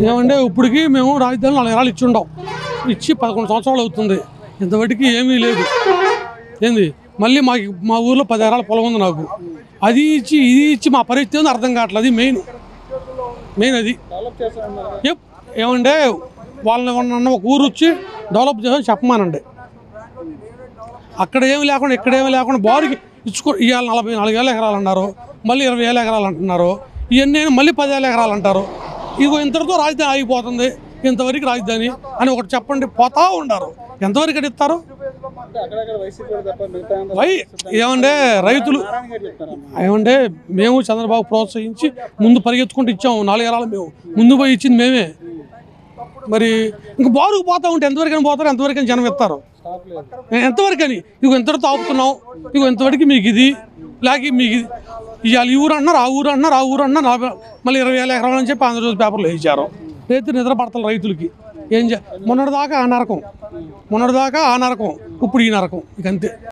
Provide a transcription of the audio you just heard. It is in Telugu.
ఏమంటే ఇప్పటికి మేము రాజధాని 4 ఎకరాలు ఇచ్చి ఉండాం, ఇచ్చి 11 సంవత్సరాలు అవుతుంది, ఇంతవరకు ఏమీ లేదు. ఏంది మళ్ళీ మా ఊర్లో 10 ఎకరాల పొలం ఉంది నాకు, అది ఇచ్చి ఇది ఇచ్చి మా పరిస్థితి ఉంది అర్థం కావట్లేదు. అది మెయిన్ అది. ఏమంటే వాళ్ళని ఒక ఊరు వచ్చి డెవలప్ చేయాలని చెప్పమానండి. అక్కడ ఏమి లేకుండా ఇక్కడ ఏమి లేకుండా బారుకి ఇవాళ 44,000 ఎకరాలు అన్నారు, మళ్ళీ 20,000 ఎకరాలు అంటున్నారు, ఇవన్నీ మళ్ళీ 10,000 ఎకరాలు అంటారు. ఇగో ఇంతటితో రాజధాని ఆగిపోతుంది, ఇంతవరకు రాజధాని అని ఒకటి చెప్పండి, పోతా ఉన్నారు. ఎంతవరకు అడిస్తారు? ఏమంటే రైతులు ఏమంటే మేము చంద్రబాబు ప్రోత్సహించి ముందు పరిగెత్తుకుంటూ ఇచ్చాము 4 ఎకరాలు, మేము ముందు పోయి ఇచ్చింది మేమే. మరి ఇంక బారుకు పోతా ఉంటే ఎంతవరకైనా పోతారు, ఎంతవరకైనా జనం ఇస్తారు, ఎంతవరకని? ఇగో ఇంతటితో ఆపుతున్నాం, ఇగో ఇంతవరకు మీకు ఇది లేక మీకు ఇది. ఇవాళ ఈ ఊరు అంటున్నారు, ఆ ఊరు అంటున్నారు, ఆ ఊరు అంటున్నారు, మళ్ళీ 20,000 ఎకరాలు అని చెప్పి ఆంధ్రజ్యోతి పేపర్లో వేయించారు. రైతులు నిద్ర పడతారు రైతులకి. మొన్నటిదాకా ఆ నరకం, ఇప్పుడు ఈ నరకం, ఇక అంతే.